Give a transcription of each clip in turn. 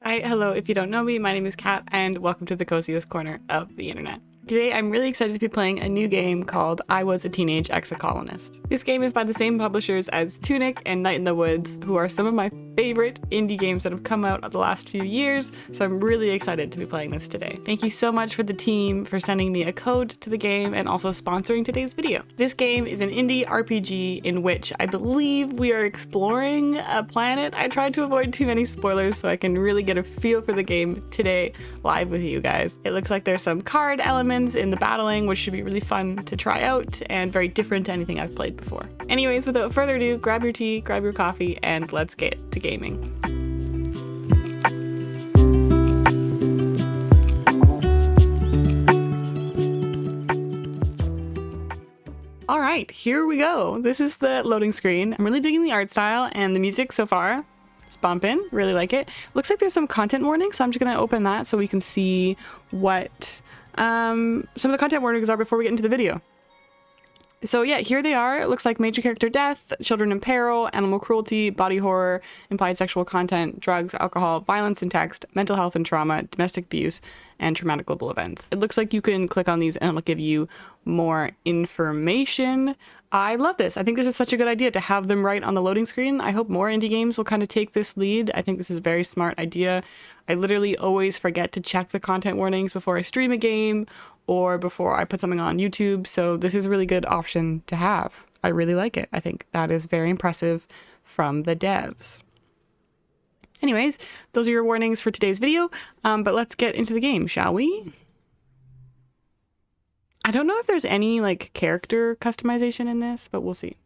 Hi, hello. If you don't know me, my name is Kat, and welcome to the coziest corner of the internet. Today, I'm really excited to be playing a new game called I Was a Teenage Exocolonist. This game is by the same publishers as TUNIC and Night in the Woods, who are some of my favorite indie games that have come out of the last few years, so I'm really excited to be playing this today. Thank you so much for the team for sending me a code to the game and also sponsoring today's video. This game is an indie RPG in which I believe we are exploring a planet. I tried to avoid too many spoilers so I can really get a feel for the game today live with you guys. It looks like there's some card elements in the battling, which should be really fun to try out and very different to anything I've played before. Anyways, without further ado, grab your tea, grab your coffee, and let's get to gaming. All right, here we go. This is the loading screen. I'm really digging the art style and the music so far. It's bumping, really like it. Looks like there's some content warnings, so I'm just gonna open that so we can see what some of the content warnings are before we get into the video. So yeah, here they are. It looks like major character death, children in peril, animal cruelty, body horror, implied sexual content, drugs, alcohol, violence in text, mental health and trauma, domestic abuse, and traumatic global events. It looks like you can click on these and it'll give you more information. I love this. I think this is such a good idea to have them right on the loading screen. I hope more indie games will kind of take this lead. I think this is a very smart idea. I literally always forget to check the content warnings before I stream a game or before I put something on YouTube, so this is a really good option to have. I really like it. I think that is very impressive from the devs. Anyways, those are your warnings for today's video, but let's get into the game, shall we? I don't know if there's any like character customization in this, but we'll see.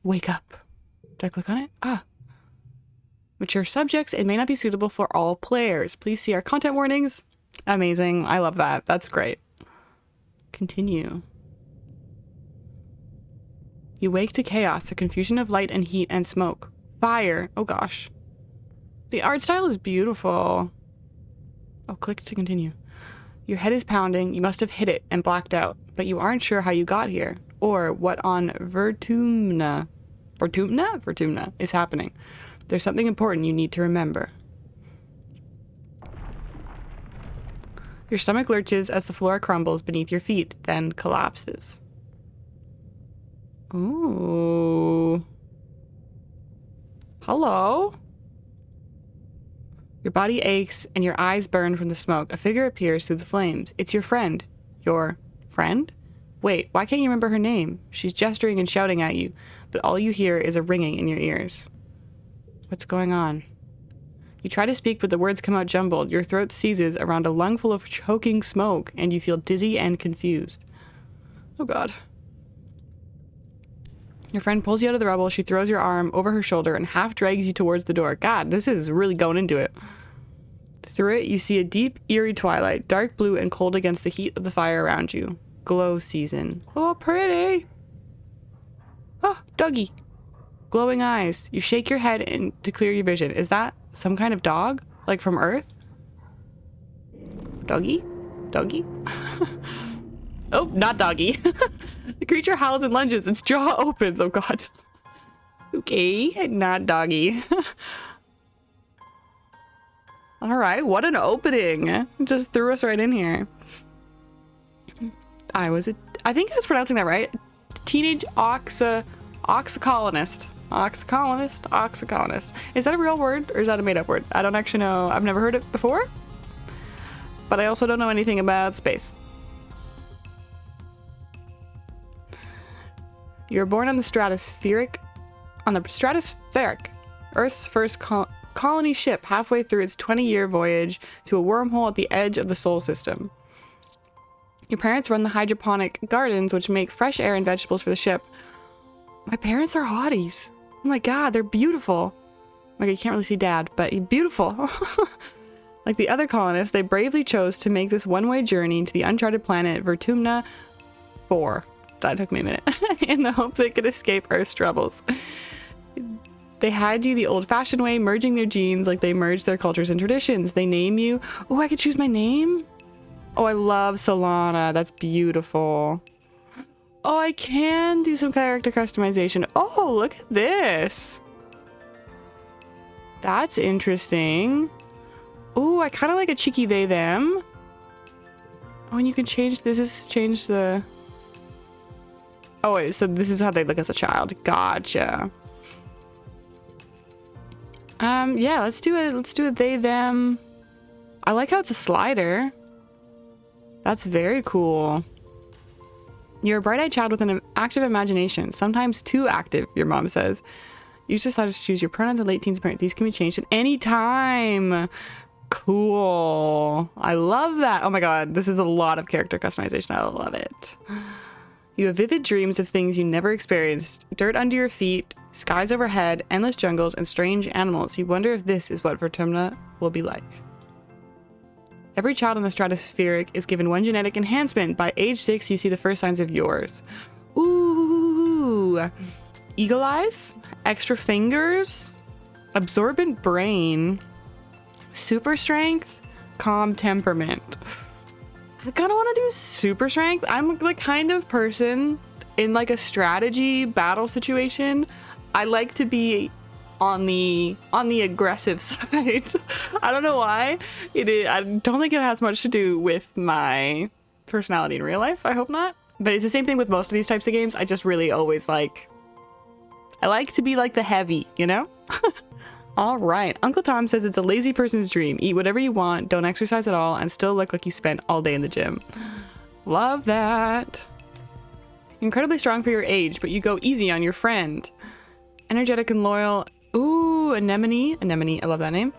Wake up. Did I click on it? Ah. Mature subjects, it may not be suitable for all players. Please see our content warnings. Amazing. I love that. That's great. Continue. You wake to chaos, a confusion of light and heat and smoke. Fire. Oh gosh. The art style is beautiful. Oh, click to continue. Your head is pounding. You must have hit it and blacked out, but you aren't sure how you got here or what on Vertumna is happening. There's something important you need to remember. Your stomach lurches as the floor crumbles beneath your feet, then collapses. Ooh. Hello? Your body aches and your eyes burn from the smoke. A figure appears through the flames. It's your friend. Your friend? Wait, why can't you remember her name? She's gesturing and shouting at you, but all you hear is a ringing in your ears. What's going on? You try to speak, but the words come out jumbled. Your throat seizes around a lung full of choking smoke, and you feel dizzy and confused. Oh god. Your friend pulls you out of the rubble. She throws your arm over her shoulder and half drags you towards the door. God, this is really going into it. Through it, you see a deep, eerie twilight, dark blue and cold against the heat of the fire around you. Glow season. Oh, pretty. Oh, doggy. Glowing eyes. You shake your head to clear your vision. Is that some kind of dog? Like from Earth? Doggy? Doggy? Oh, not doggy. The creature howls and lunges. Its jaw opens. Oh god. Okay, not doggy. Alright, what an opening. It just threw us right in here. I think I was pronouncing that right. Teenage Exocolonist. Exocolonist. Is that a real word or is that a made-up word? I don't actually know. I've never heard it before. But I also don't know anything about space. You're born on the stratospheric, Earth's first colony ship halfway through its 20-year voyage to a wormhole at the edge of the Sol system. Your parents run the hydroponic gardens, which make fresh air and vegetables for the ship. My parents are hotties. Oh my god, they're beautiful. Like, you can't really see dad, but he's beautiful. Like the other colonists, they bravely chose to make this one-way journey to the uncharted planet Vertumna 4. That took me a minute. In the hope they could escape Earth's troubles. They had you the old-fashioned way, merging their genes like they merged their cultures and traditions. They name you. Oh, I could choose my name? Oh, I love Solana. That's beautiful. Oh, I can do some character customization. Oh, look at this. That's interesting. Oh, I kind of like a cheeky they them. Oh, and you can change this. Is change the. Oh wait, so this is how they look as a child. Gotcha. Yeah, let's do it. Let's do it they them. I like how it's a slider. That's very cool. You're a bright-eyed child with an active imagination, sometimes too active, your mom says. You just decided to choose your pronouns and late teens parent. These can be changed at any time. Cool. I love that. Oh my god, this is a lot of character customization. I love it. You have vivid dreams of things you never experienced. Dirt under your feet, skies overhead, endless jungles, and strange animals. You wonder if this is what Vertumna will be like. Every child in the stratospheric is given one genetic enhancement. By age 6, you see the first signs of yours. Ooh. Eagle eyes, extra fingers, absorbent brain, super strength, calm temperament. I kind of want to do super strength. I'm the kind of person in like a strategy battle situation. I like to be on the aggressive side. I don't know why. I don't think it has much to do with my personality in real life. I hope not. But it's the same thing with most of these types of games. I just really always I like to be like the heavy, you know? All right. Uncle Tom says it's a lazy person's dream. Eat whatever you want, don't exercise at all, and still look like you spent all day in the gym. Love that. Incredibly strong for your age, but you go easy on your friend. Energetic and loyal. Ooh, anemone. Anemone, I love that name.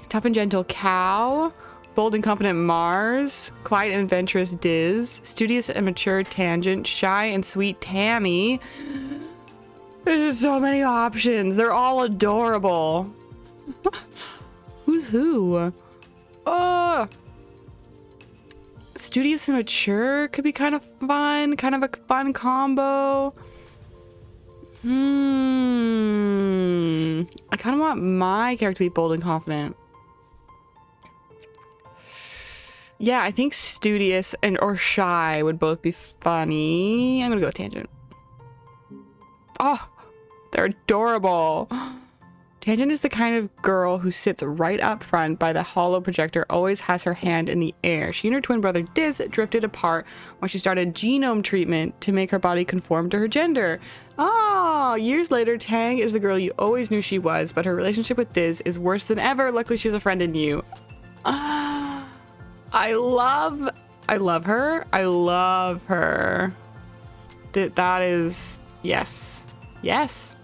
Tough and gentle cow. Bold and confident Mars. Quiet and adventurous Diz. Studious and mature Tangent. Shy and sweet Tammy. There's so many options. They're all adorable. Who's who? Studious and mature could be kind of fun. Kind of a fun combo. I kind of want my character to be bold and confident. Yeah, I think studious and or shy would both be funny. I'm gonna go with Tangent. Oh, they're adorable. Tangent is the kind of girl who sits right up front by the hollow projector, always has her hand in the air. She and her twin brother Diz drifted apart when she started genome treatment to make her body conform to her gender. Oh, years later, Tang is the girl you always knew she was, but her relationship with Diz is worse than ever. Luckily, she's a friend in you. I love her. I love her. That is, yes. Yes.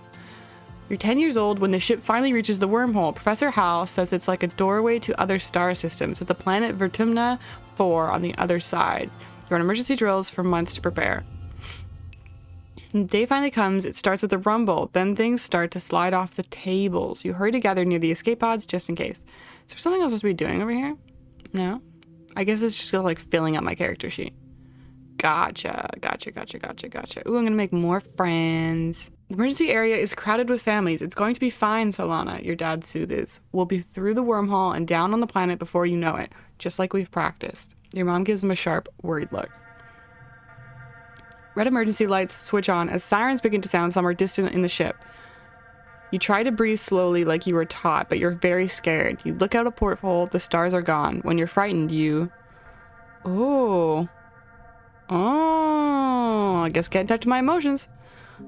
You're 10 years old when the ship finally reaches the wormhole. Professor Hal says it's like a doorway to other star systems, with the planet Vertumna 4 on the other side. You're on emergency drills for months to prepare. When the day finally comes, it starts with a rumble. Then things start to slide off the tables. You hurry together near the escape pods just in case. Is there something I'm supposed to be doing over here? No? I guess it's just like filling up my character sheet. Gotcha. Ooh, I'm gonna make more friends. The emergency area is crowded with families. It's going to be fine, Solana, your dad soothes. We'll be through the wormhole and down on the planet before you know it, just like we've practiced. Your mom gives him a sharp, worried look. Red emergency lights switch on as sirens begin to sound somewhere distant in the ship. You try to breathe slowly like you were taught, but you're very scared. You look out a porthole, the stars are gone. When you're frightened, you... Oh, I guess can't touch my emotions.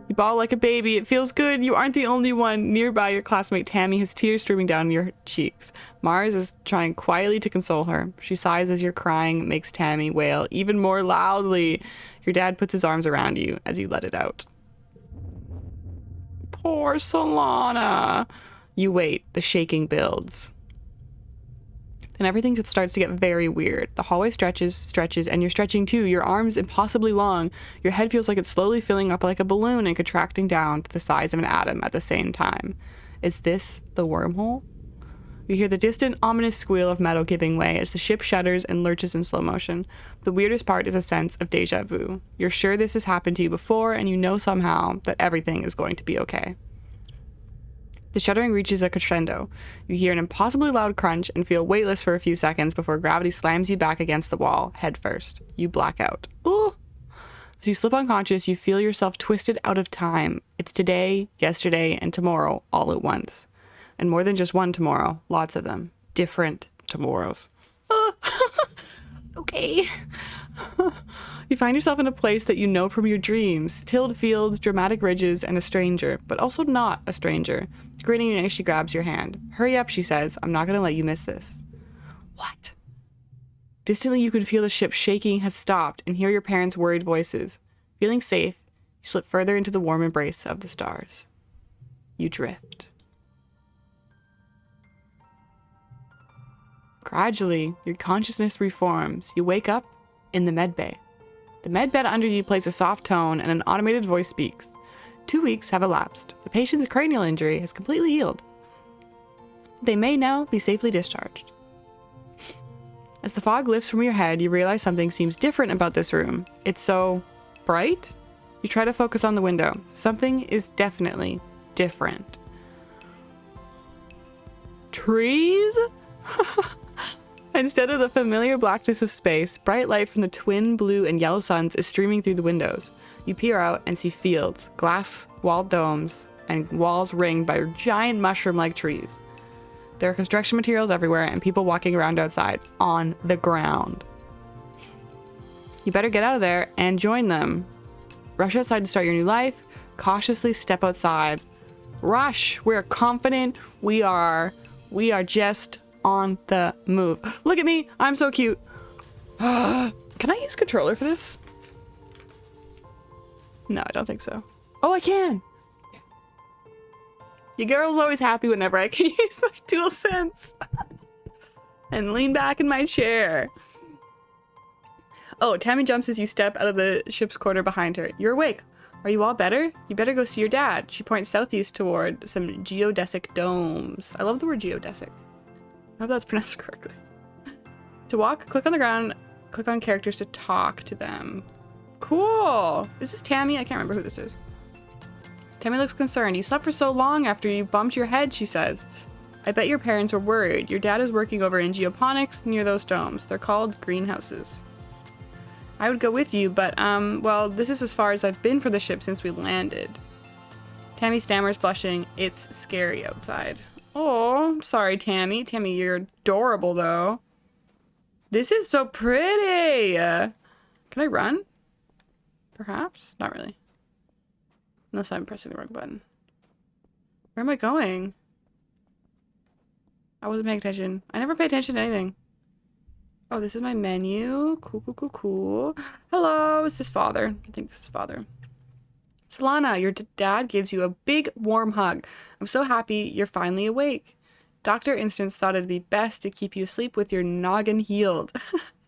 You bawl like a baby. It feels good. You aren't the only one. Nearby, your classmate Tammy has tears streaming down your cheeks. Mars is trying quietly to console her. She sighs as you're crying, makes Tammy wail even more loudly. Your dad puts his arms around you as you let it out. Poor Solana. You wait. The shaking builds. Then everything starts to get very weird. The hallway stretches, and you're stretching too. Your arms impossibly long. Your head feels like it's slowly filling up like a balloon and contracting down to the size of an atom at the same time. Is this the wormhole? You hear the distant, ominous squeal of metal giving way as the ship shudders and lurches in slow motion. The weirdest part is a sense of deja vu. You're sure this has happened to you before, and you know somehow that everything is going to be okay. The shuddering reaches a crescendo. You hear an impossibly loud crunch and feel weightless for a few seconds before gravity slams you back against the wall, head first. You black out. Ooh! As you slip unconscious, you feel yourself twisted out of time. It's today, yesterday, and tomorrow all at once. And more than just one tomorrow, lots of them. different tomorrows. Okay. You find yourself in a place that you know from your dreams. Tilled fields, dramatic ridges, and a stranger, but also not a stranger. Grinning as she grabs your hand. Hurry up, she says. I'm not going to let you miss this. What? Distantly, you can feel the ship shaking has stopped and hear your parents' worried voices. Feeling safe, you slip further into the warm embrace of the stars. You drift. Gradually, your consciousness reforms. You wake up in the medbay. The medbed under you plays a soft tone and an automated voice speaks. 2 weeks have elapsed. The patient's cranial injury has completely healed. They may now be safely discharged. As the fog lifts from your head, you realize something seems different about this room. It's so bright. You try to focus on the window. Something is definitely different. Trees? Instead of the familiar blackness of space, bright light from the twin blue and yellow suns is streaming through the windows. You peer out and see fields, glass-walled domes, and walls ringed by giant mushroom-like trees. There are construction materials everywhere and people walking around outside, on the ground. You better get out of there and join them. Rush outside to start your new life. Cautiously step outside. Rush! We're confident. We are just on the move. Look at me! I'm so cute! Can I use controller for this? No, I don't think so. Oh, I can! Your girl's always happy whenever I can use my DualSense. And lean back in my chair. Oh, Tammy jumps as you step out of the ship's corner behind her. You're awake. Are you all better? You better go see your dad. She points southeast toward some geodesic domes. I love the word geodesic. I hope that's pronounced correctly. To walk, click on the ground, click on characters to talk to them. Cool. This is Tammy. I can't remember who this is. Tammy looks concerned. You slept for so long after you bumped your head, she says. I bet your parents were worried. Your dad is working over in geoponics near those domes. They're called greenhouses. I would go with you, but, well, this is as far as I've been for the ship since we landed. Tammy stammers, blushing. It's scary outside. Oh, sorry, Tammy. Tammy, you're adorable, though. This is so pretty! Can I run? Perhaps? Not really. Unless I'm pressing the wrong button. Where am I going? I wasn't paying attention. I never pay attention to anything. Oh, this is my menu. Cool, cool, cool, cool. Hello, is this father? I think this is father. Solana, your dad gives you a big, warm hug. I'm so happy you're finally awake. Dr. Instance thought it'd be best to keep you asleep with your noggin healed.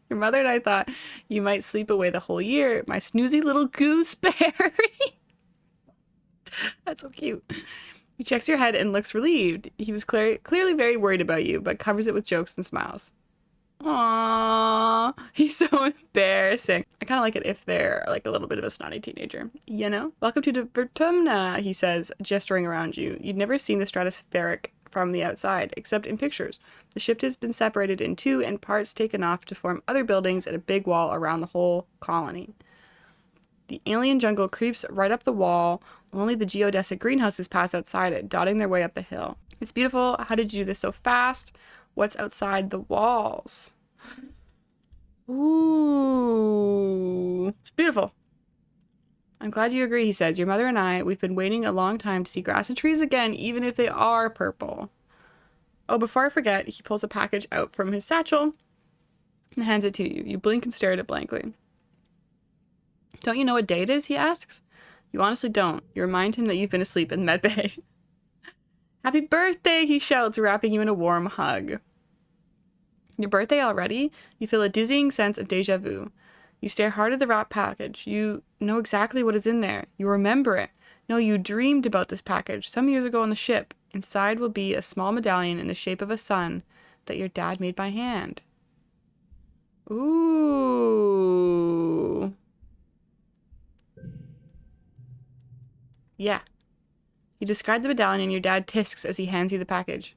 Your mother and I thought you might sleep away the whole year. My snoozy little gooseberry. That's so cute. He checks your head and looks relieved. He was clearly very worried about you, but covers it with jokes and smiles. Aww, he's so embarrassing. I kind of like it if they're like a little bit of a snotty teenager, you know? Welcome to the Vertumna, he says, gesturing around you. You'd never seen the stratospheric from the outside, except in pictures. The ship has been separated in two and parts taken off to form other buildings and a big wall around the whole colony. The alien jungle creeps right up the wall. Only the geodesic greenhouses pass outside it, dotting their way up the hill. It's beautiful. How did you do this so fast? What's outside the walls? Ooh. It's beautiful. I'm glad you agree, he says. Your mother and I, we've been waiting a long time to see grass and trees again, even if they are purple. Oh, before I forget, he pulls a package out from his satchel and hands it to you. You blink and stare at it blankly. Don't you know what day it is, he asks. You honestly don't. You remind him that you've been asleep in medbay. Happy birthday, he shouts, wrapping you in a warm hug. Your birthday already? You feel a dizzying sense of deja vu. You stare hard at the wrap package. You know exactly what is in there. You remember it. No, you dreamed about this package some years ago on the ship. Inside will be a small medallion in the shape of a sun that your dad made by hand. Ooh. Yeah. You describe the medallion and your dad tisks as he hands you the package.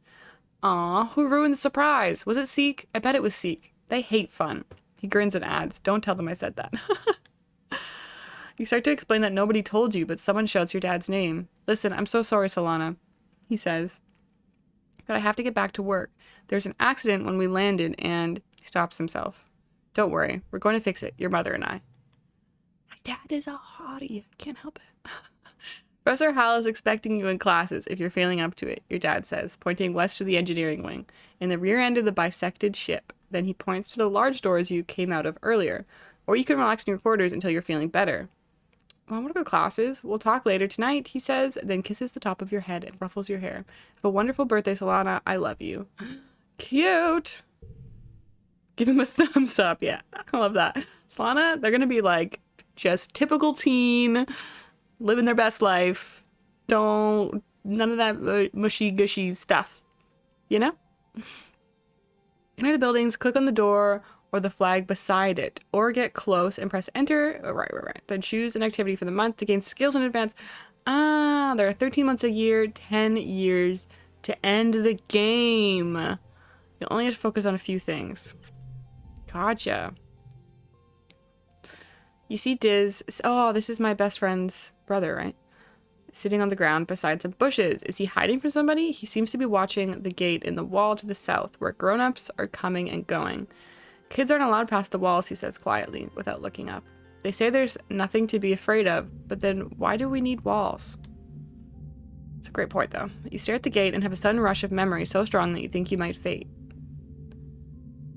Aw, who ruined the surprise? Was it Seek? I bet it was Seek. They hate fun. He grins and adds, don't tell them I said that. You start to explain that nobody told you, but someone shouts your dad's name. Listen, I'm so sorry, Solana, he says. but I have to get back to work. There's an accident when we landed and he stops himself. Don't worry. We're going to fix it. Your mother and I. My dad is a hottie. I can't help it. Professor Hal is expecting you in classes if you're feeling up to it, your dad says, pointing west to the engineering wing, in the rear end of the bisected ship. Then he points to the large doors you came out of earlier. Or you can relax in your quarters until you're feeling better. Well, I want to go to classes. We'll talk later tonight, he says, then kisses the top of your head and ruffles your hair. Have a wonderful birthday, Solana. I love you. Cute. Give him a thumbs up. Yeah, I love that. Solana, they're going to be like just typical teen, living their best life. None of that mushy gushy stuff, you know? Enter the buildings, click on the door or the flag beside it, or get close and press enter. Oh, right. Then choose an activity for the month to gain skills in advance. There are 13 months a year, 10 years to end the game. You'll only have to focus on a few things. Gotcha. You see Diz. Oh, this is my best friend's brother, right? Sitting on the ground beside some bushes. Is he hiding from somebody? He seems to be watching the gate in the wall to the south, where grown-ups are coming and going. Kids aren't allowed past the walls, he says quietly, without looking up. They say there's nothing to be afraid of, but then why do we need walls? It's a great point, though. You stare at the gate and have a sudden rush of memory so strong that you think you might faint.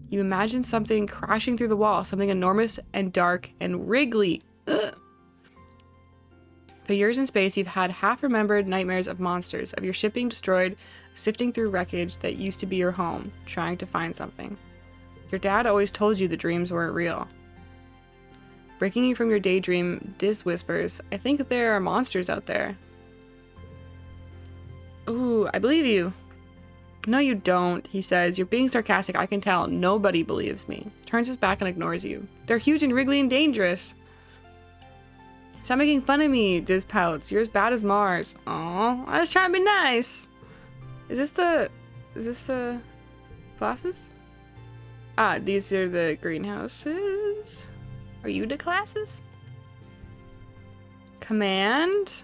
You imagine something crashing through the wall, something enormous and dark and wriggly. Ugh. For years in space, you've had half-remembered nightmares of monsters, of your ship being destroyed, sifting through wreckage that used to be your home, trying to find something. Your dad always told you the dreams weren't real. Breaking you from your daydream, Diz whispers, I think there are monsters out there. Ooh, I believe you. No, you don't, he says. You're being sarcastic, I can tell. Nobody believes me. Turns his back and ignores you. They're huge and wriggly and dangerous. Stop making fun of me, Diz pouts. You're as bad as Mars. Aw, I was trying to be nice. Is this the classes? Ah, these are the greenhouses. Are you the classes? Command.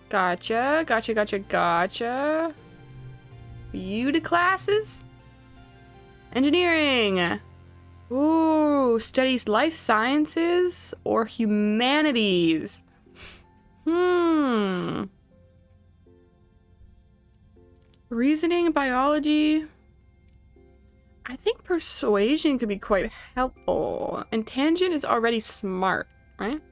Gotcha. You the classes? Engineering. Ooh, studies life sciences or humanities. Reasoning, biology. I think persuasion could be quite helpful. And tangent is already smart, right?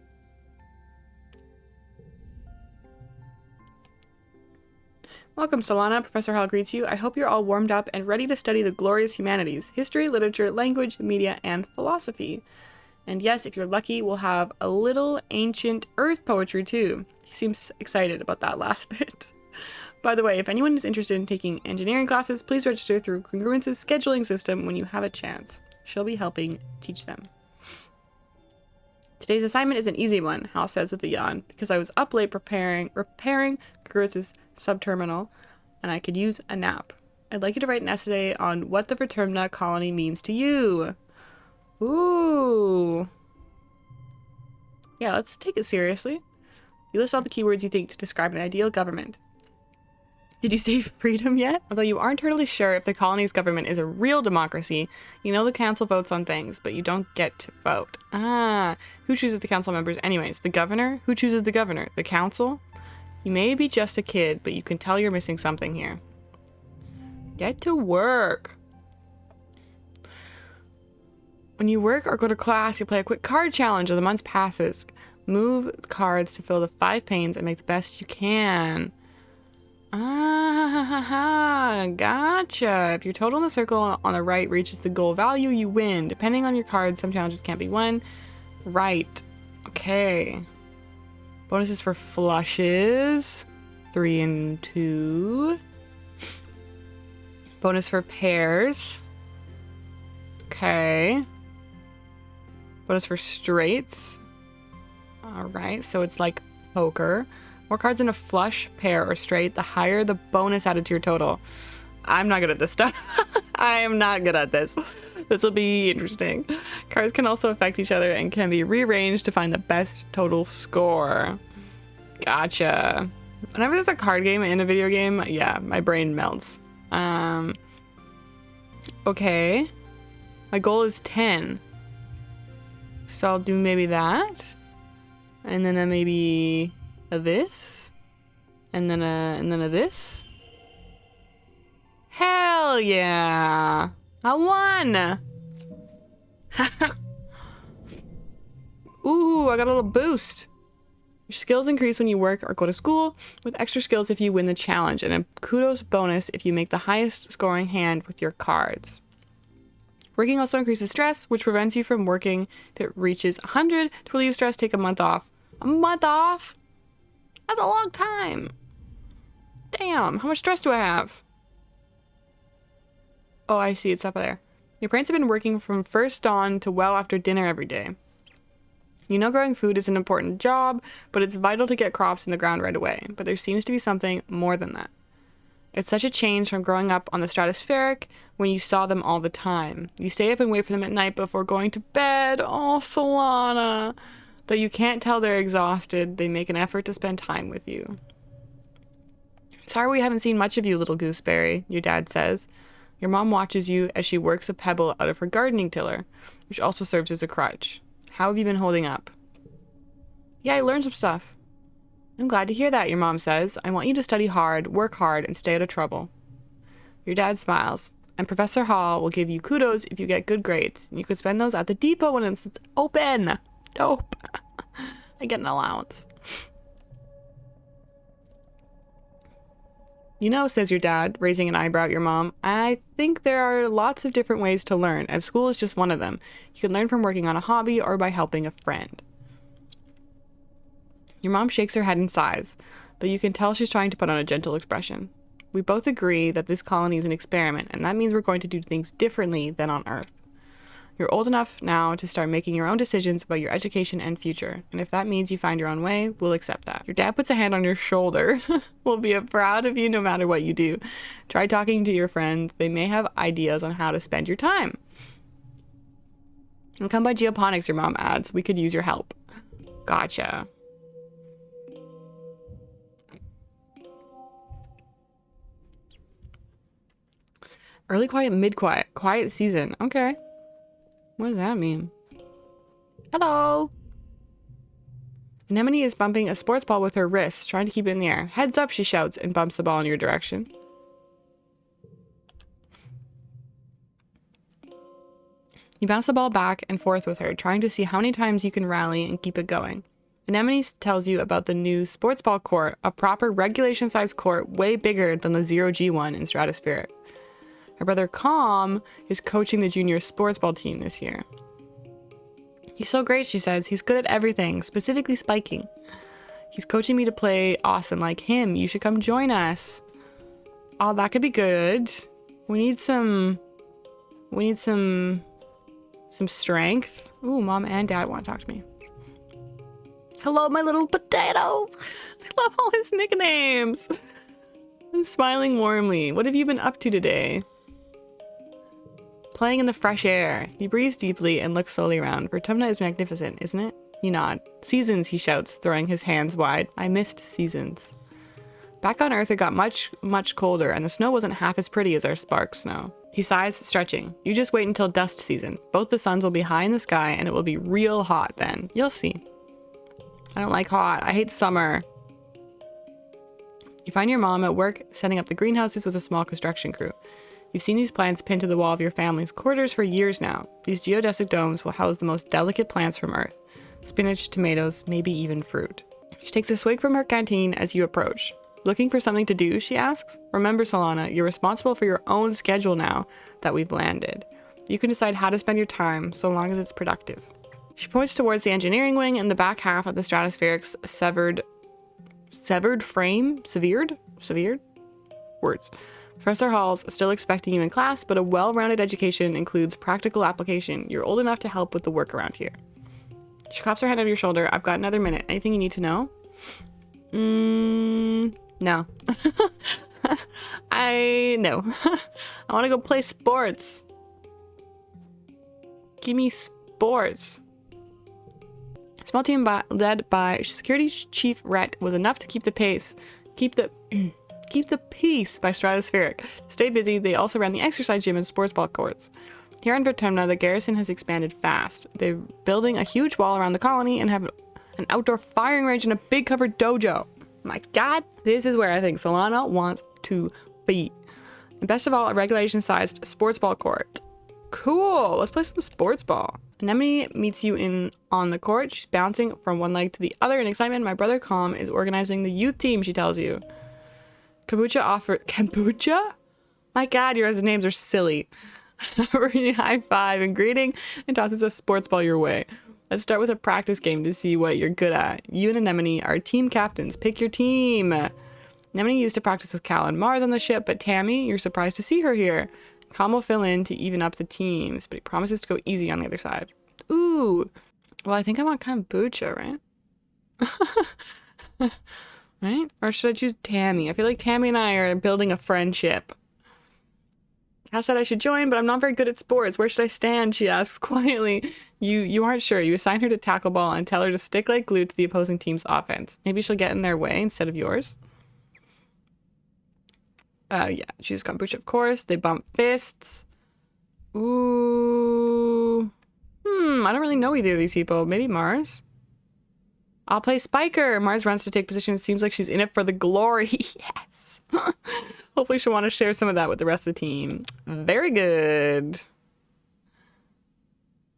Welcome, Solana. Professor Hal greets you. I hope you're all warmed up and ready to study the glorious humanities, history, literature, language, media, and philosophy. And yes, if you're lucky, we'll have a little ancient earth poetry too. He seems excited about that last bit. By the way, if anyone is interested in taking engineering classes, please register through Congruence's scheduling system when you have a chance. She'll be helping teach them. Today's assignment is an easy one, Hal says with a yawn, because I was up late repairing Congruence's subterminal, and I could use a nap. I'd like you to write an essay on what the Vertermna colony means to you. Ooh. Yeah, let's take it seriously. You list all the keywords you think to describe an ideal government. Did you say freedom yet? Although you aren't totally sure if the colony's government is a real democracy, you know the council votes on things, but you don't get to vote. Who chooses the council members anyways? The governor? Who chooses the governor? The council? You may be just a kid, but you can tell you're missing something here. Get to work. When you work or go to class, you play a quick card challenge as the months passes. Move cards to fill the 5 panes and make the best you can. Gotcha. If your total in the circle on the right reaches the goal value, you win. Depending on your cards, some challenges can't be won. Right. Okay. Bonuses for flushes. 3 and 2. Bonus for pairs. Okay. Bonus for straights. Alright, so it's like poker. More cards in a flush, pair, or straight, the higher the bonus added to your total. I'm not good at this stuff. I am not good at this. This will be interesting. Cards can also affect each other and can be rearranged to find the best total score. Gotcha. Whenever there's a card game in a video game, yeah, my brain melts. Okay. My goal is 10. So I'll do maybe that. And then maybe a this. And then a this. Hell yeah! I won! Ooh, I got a little boost. Your skills increase when you work or go to school, with extra skills if you win the challenge, and a kudos bonus if you make the highest scoring hand with your cards. Working also increases stress, which prevents you from working if it reaches 100. To relieve stress, take a month off. A month off? That's a long time. Damn, how much stress do I have? Oh, I see, it's up there. Your parents have been working from first dawn to well after dinner every day. You know growing food is an important job, but it's vital to get crops in the ground right away. But there seems to be something more than that. It's such a change from growing up on the stratospheric when you saw them all the time. You stay up and wait for them at night before going to bed. Oh, Solana. Though you can't tell they're exhausted, they make an effort to spend time with you. Sorry we haven't seen much of you, little gooseberry, your dad says. Your mom watches you as she works a pebble out of her gardening tiller, which also serves as a crutch. How have you been holding up? Yeah, I learned some stuff. I'm glad to hear that, your mom says. I want you to study hard, work hard, and stay out of trouble. Your dad smiles, and Professor Hall will give you kudos if you get good grades. You could spend those at the depot when it's open. Dope. I get an allowance. You know, says your dad, raising an eyebrow at your mom, I think there are lots of different ways to learn, and school is just one of them. You can learn from working on a hobby or by helping a friend. Your mom shakes her head and sighs, though you can tell she's trying to put on a gentle expression. We both agree that this colony is an experiment, and that means we're going to do things differently than on Earth. You're old enough now to start making your own decisions about your education and future, and if that means you find your own way, we'll accept that. Your dad puts a hand on your shoulder. We'll be proud of you no matter what you do. Try talking to your friends. They may have ideas on how to spend your time. And come by geoponics, your mom adds. We could use your help. Gotcha. Early quiet, mid quiet. Quiet season. Okay. What does that mean? Hello! Anemone is bumping a sports ball with her wrists, trying to keep it in the air. Heads up, she shouts, and bumps the ball in your direction. You bounce the ball back and forth with her, trying to see how many times you can rally and keep it going. Anemone tells you about the new sports ball court, a proper regulation-sized court way bigger than the 0G one in Stratospheric. Her brother Calm is coaching the junior sports ball team this year. He's so great, she says. He's good at everything, specifically spiking. He's coaching me to play awesome like him. You should come join us. Oh, that could be good. We need some strength. Ooh, mom and dad want to talk to me. Hello, my little potato. I love all his nicknames. I'm smiling warmly. What have you been up to today? Playing in the fresh air. He breathes deeply and looks slowly around. Vertumna is magnificent, isn't it? You nod. Seasons, he shouts, throwing his hands wide. I missed seasons. Back on Earth, it got much, much colder, and the snow wasn't half as pretty as our spark snow. He sighs, stretching. You just wait until dust season. Both the suns will be high in the sky, and it will be real hot then. You'll see. I don't like hot. I hate summer. You find your mom at work setting up the greenhouses with a small construction crew. You've seen these plants pinned to the wall of your family's quarters for years now. These geodesic domes will house the most delicate plants from Earth. Spinach, tomatoes, maybe even fruit. She takes a swig from her canteen as you approach. Looking for something to do, she asks? Remember, Solana, you're responsible for your own schedule now that we've landed. You can decide how to spend your time so long as it's productive. She points towards the engineering wing and the back half of the Stratospherics severed frame? Severed? Words. Professor Hall's still expecting you in class, but a well-rounded education includes practical application. You're old enough to help with the work around here. She claps her hand on your shoulder. I've got another minute. Anything you need to know? No. I want to go play sports. Give me sports. Small team led by Security Chief Rhett was enough to keep the pace. Keep the Keep the Peace by Stratospheric. To stay busy, they also ran the exercise gym and sports ball courts. Here in Vertemna, the garrison has expanded fast. They're building a huge wall around the colony and have an outdoor firing range and a big covered dojo. My god, this is where I think Solana wants to be. And best of all, a regulation-sized sports ball court. Cool, let's play some sports ball. Anemone meets you on the court. She's bouncing from one leg to the other in excitement. My brother Calm is organizing the youth team, she tells you. Kombucha? My god, your guys' names are silly. Really high five and greeting and tosses a sports ball your way. Let's start with a practice game to see what you're good at. You and Anemone are team captains. Pick your team. Anemone used to practice with Cal and Mars on the ship, but Tammy, you're surprised to see her here. Calm will fill in to even up the teams, but he promises to go easy on the other side. Ooh. Well, I think I want kombucha, right? Right? Or should I choose Tammy? I feel like Tammy and I are building a friendship. Cal said I should join, but I'm not very good at sports. Where should I stand? She asks quietly. You aren't sure. You assign her to tackle ball and tell her to stick like glue to the opposing team's offense. Maybe she'll get in their way instead of yours. Yeah, choose kombucha, of course. They bump fists. Ooh. I don't really know either of these people. Maybe Mars? I'll play Spiker. Mars runs to take position. It seems like she's in it for the glory. Yes. Hopefully she'll want to share some of that with the rest of the team. Very good.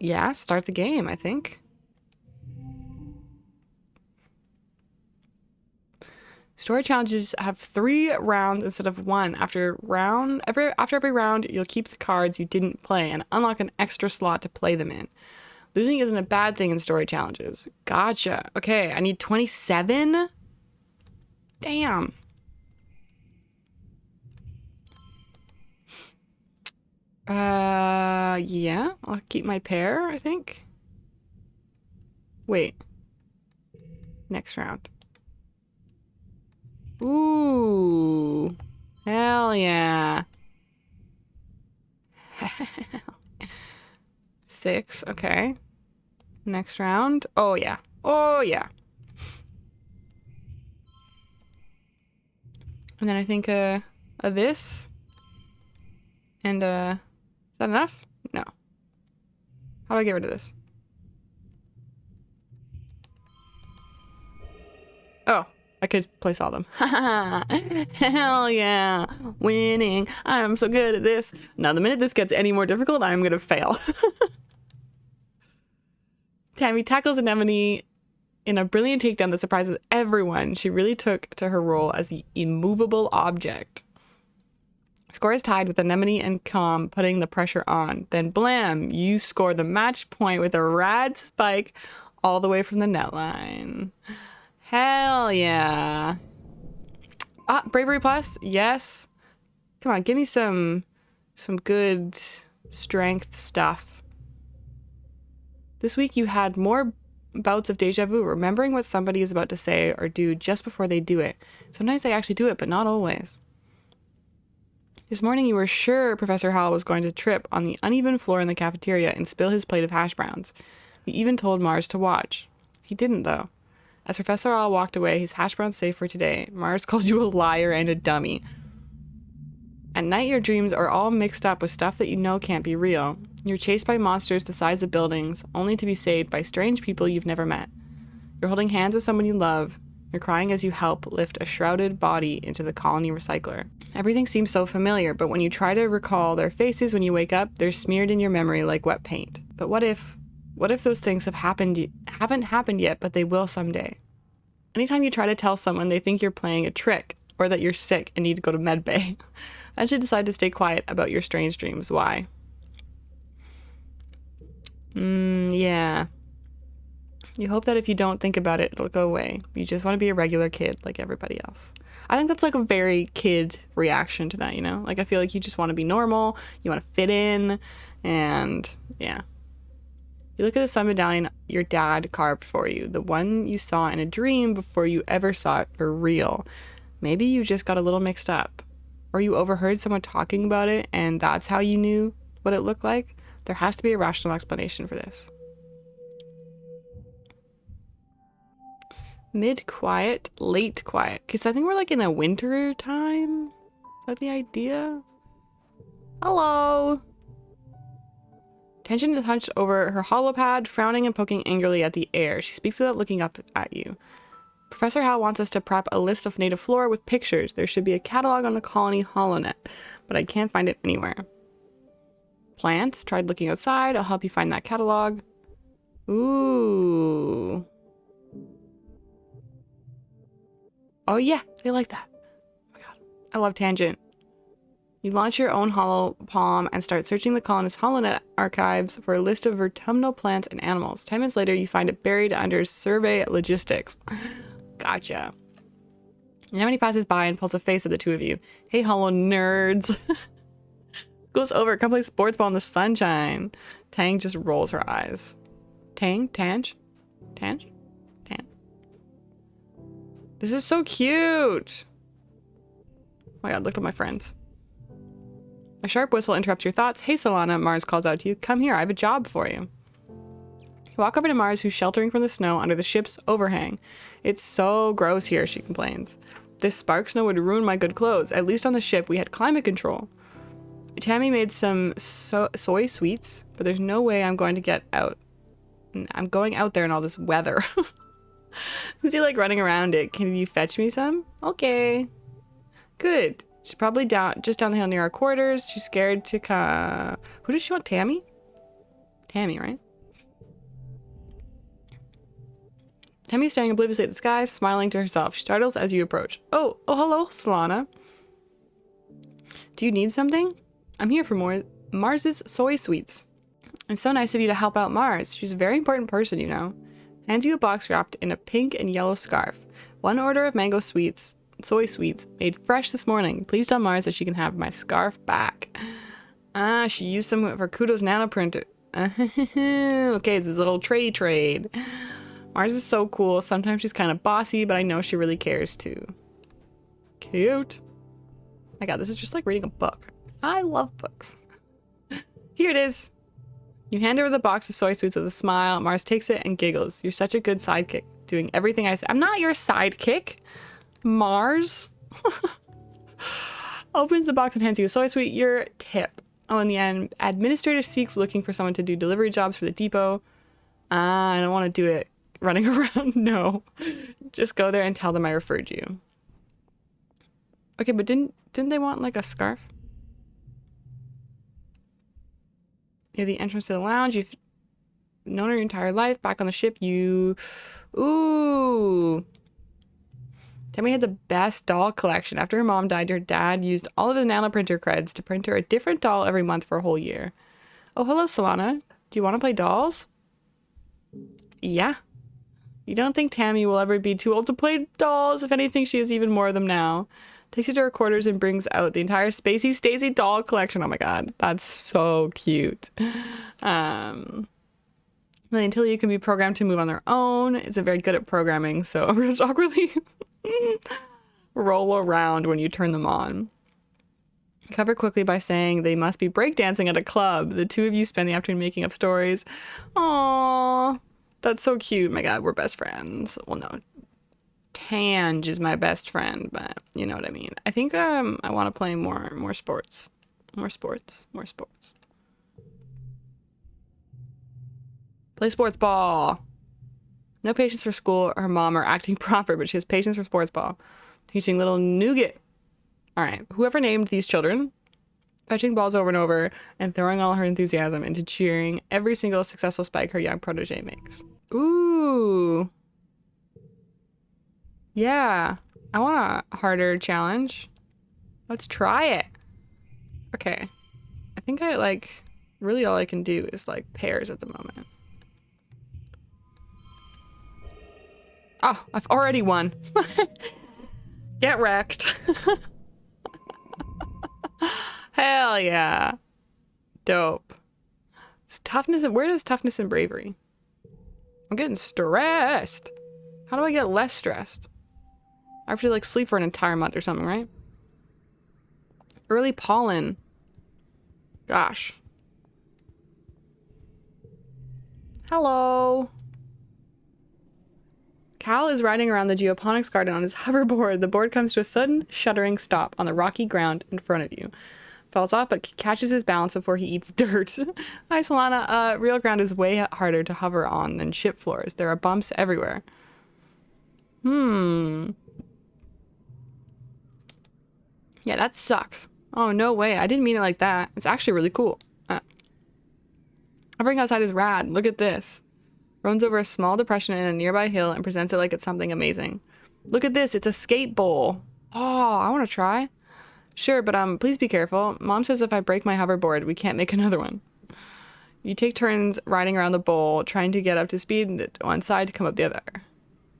Yeah, start the game, I think. Story challenges have 3 rounds instead of 1. After every round, you'll keep the cards you didn't play and unlock an extra slot to play them in. Losing isn't a bad thing in story challenges. Gotcha. Okay, I need 27? Damn. Yeah, I'll keep my pair, I think. Wait. Next round. Ooh. Hell yeah. 6, okay. Next round. Oh yeah. Oh yeah. And then I think a this. And is that enough? No. How do I get rid of this? Oh, I could place all of them. Hell yeah. Winning. I'm so good at this. Now, the minute this gets any more difficult, I'm going to fail. Tammy tackles Anemone in a brilliant takedown that surprises everyone. She really took to her role as the immovable object. Score is tied with Anemone and Calm putting the pressure on. Then blam, you score the match point with a rad spike all the way from the net line. Hell yeah. Ah, Bravery Plus, yes. Come on, give me some good strength stuff. This week you had more bouts of deja vu, remembering what somebody is about to say or do just before they do it. Sometimes they actually do it, but not always. This morning you were sure Professor Howell was going to trip on the uneven floor in the cafeteria and spill his plate of hash browns. We even told Mars to watch. He didn't, though. As Professor Howell walked away, his hash brown's safe for today. Mars called you a liar and a dummy. At night, your dreams are all mixed up with stuff that you know can't be real. You're chased by monsters the size of buildings, only to be saved by strange people you've never met. You're holding hands with someone you love. You're crying as you help lift a shrouded body into the colony recycler. Everything seems so familiar, but when you try to recall their faces when you wake up, they're smeared in your memory like wet paint. But what if those things haven't happened yet, but they will someday? Anytime you try to tell someone, they think you're playing a trick or that you're sick and need to go to medbay. I should decide to stay quiet about your strange dreams. Why? Yeah. You hope that if you don't think about it, it'll go away. You just want to be a regular kid like everybody else. I think that's like a very kid reaction to that, you know? Like, I feel like you just want to be normal, you want to fit in, and yeah. You look at the sun medallion your dad carved for you, the one you saw in a dream before you ever saw it for real. Maybe you just got a little mixed up. Or you overheard someone talking about it, and that's how you knew what it looked like. There has to be a rational explanation for this. Mid quiet, late quiet. Because I think we're like in a winter time. Is that the idea? Hello. Tension is hunched over her holopad, frowning and poking angrily at the air. She speaks without looking up at you. Professor Hal wants us to prep a list of native flora with pictures. There should be a catalog on the colony holonet, but I can't find it anywhere. Plants? Tried looking outside. I'll help you find that catalog. Ooh. Oh yeah, they like that. Oh my god. I love Tangent. You launch your own hollow palm and start searching the colonist's holonet archives for a list of autumnal plants and animals. 10 minutes later, you find it buried under survey logistics. Gotcha. Yamini passes by and pulls a face at the two of you. Hey, hollow nerds. School's over. Come play sports ball in the sunshine. Tang just rolls her eyes. Tang? Tange? Tange? Tan. This is so cute. Oh my god, look at my friends. A sharp whistle interrupts your thoughts. Hey, Solana, Mars calls out to you. Come here, I have a job for you. You walk over to Mars, who's sheltering from the snow under the ship's overhang. It's so gross here, she complains. This spark snow would ruin my good clothes. At least on the ship, we had climate control. Tammy made some soy sweets, but there's no way I'm going to get out. I'm going out there in all this weather. Is he like running around it? Can you fetch me some? Okay. Good. She's probably just down the hill near our quarters. She's scared to come. Who does she want? Tammy? Tammy, right? Tammy's staring obliviously at the sky, smiling to herself. She startles as you approach. Oh, hello, Solana. Do you need something? I'm here for more Mars's soy sweets. It's so nice of you to help out Mars. She's a very important person, you know. Hands you a box wrapped in a pink and yellow scarf. 1 order of mango sweets. Soy sweets made fresh this morning. Please tell Mars that she can have my scarf back. She used some of her Kudo's nanoprinter. Okay, it's this little trade. Mars is so cool. Sometimes she's kind of bossy, but I know she really cares too. Cute. My god, this is just like reading a book. I love books. Here it is. You hand over the box of soy sweets with a smile. Mars takes it and giggles. You're such a good sidekick, doing everything I say. I'm not your sidekick. Mars opens the box and hands you a soy sweet. Your tip. Oh, in the end, administrator seeks looking for someone to do delivery jobs for the depot. I don't want to do it running around. No, just go there and tell them I referred you. Okay, but didn't they want like a scarf? Near the entrance to the lounge, you've known her your entire life. Back on the ship, you... Ooh. Tammy had the best doll collection. After her mom died, her dad used all of his nanoprinter creds to print her a different doll every month for a whole year. Oh, hello, Solana. Do you want to play dolls? Yeah. You don't think Tammy will ever be too old to play dolls? If anything, she has even more of them now. Takes you to her quarters and brings out the entire Spacey Stacy doll collection. Oh my god, that's so cute. Until you can be programmed to move on their own. It's very good at programming, so I'm just awkwardly roll around when you turn them on. Cover quickly by saying they must be breakdancing at a club. The two of you spend the afternoon making up stories. Aww, that's so cute. My god, we're best friends. Well, no. Tange is my best friend, but you know what I mean. I think I want to play more sports. More sports. Play sports ball. No patience for school or her mom are acting proper, but she has patience for sports ball. Teaching little nougat. All right, whoever named these children, fetching balls over and over and throwing all her enthusiasm into cheering every single successful spike her young protege makes. Ooh. Yeah, I want a harder challenge. Let's try it. Okay. I think really all I can do is like pairs at the moment. Oh, I've already won. Get wrecked. Hell yeah. Dope. It's toughness. Where does toughness and bravery? I'm getting stressed. How do I get less stressed? I have to like sleep for an entire month or something, right? Early pollen. Gosh. Hello. Cal is riding around the geoponics garden on his hoverboard. The board comes to a sudden, shuddering stop on the rocky ground in front of you. Falls off, but catches his balance before he eats dirt. Hi, Solana. Real ground is way harder to hover on than ship floors. There are bumps everywhere. Yeah, that sucks. Oh, no way. I didn't mean it like that. It's actually really cool. Hovering outside is rad. Look at this. Runs over a small depression in a nearby hill and presents it like it's something amazing. Look at this. It's a skate bowl. Oh, I want to try. Sure, but please be careful. Mom says if I break my hoverboard, we can't make another one. You take turns riding around the bowl, trying to get up to speed one side to come up the other.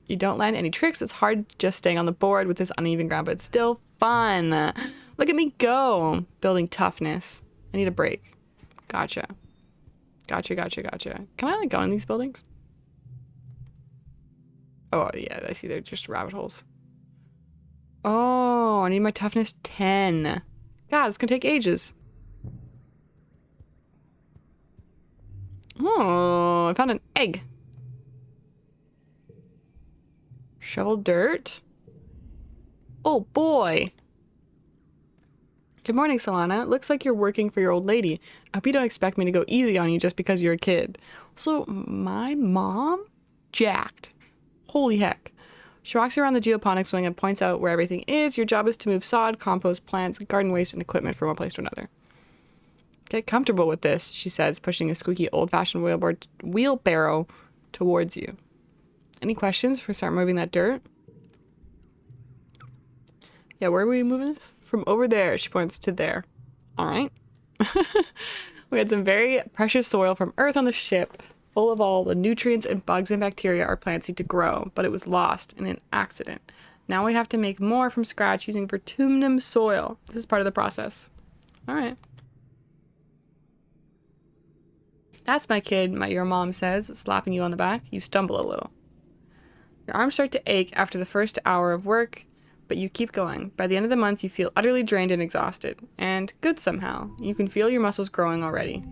You don't land any tricks. It's hard just staying on the board with this uneven ground, but it's still fun. Look at me go. Building toughness. I need a break. Gotcha. Gotcha. Can I go in these buildings? Oh, yeah, I see they're just rabbit holes. Oh, I need my toughness 10. God, it's gonna take ages. Oh, I found an egg. Shovel dirt. Oh, boy. Good morning, Solana. Looks like you're working for your old lady. I hope you don't expect me to go easy on you just because you're a kid. Also, my mom? Jacked. Holy heck. She walks around the geoponics wing and points out where everything is. Your job is to move sod, compost, plants, garden waste, and equipment from one place to another. Get comfortable with this, she says, pushing a squeaky old-fashioned wheelbarrow towards you. Any questions before we start moving that dirt? Yeah, where are we moving this? From over there, she points to there. All right. We had some very precious soil from Earth on the ship, full of all the nutrients and bugs and bacteria our plants need to grow, but it was lost in an accident. Now we have to make more from scratch using bituminum soil. This is part of the process. All right. That's my kid, your mom says, slapping you on the back. You stumble a little. Your arms start to ache after the first hour of work, but you keep going. By the end of the month, you feel utterly drained and exhausted. And good somehow. You can feel your muscles growing already.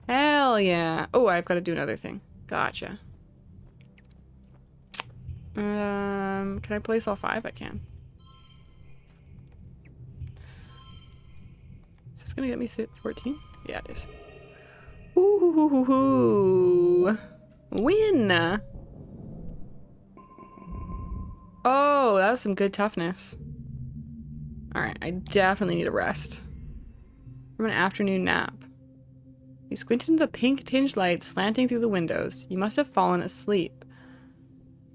Hell yeah. Oh, I've got to do another thing. Gotcha. Can I place all 5? I can. Is this going to get me 14? Yeah, it is. Ooh. Win! Oh, that was some good toughness. Alright, I definitely need a rest. From an afternoon nap. You squint into the pink-tinged light slanting through the windows. You must have fallen asleep.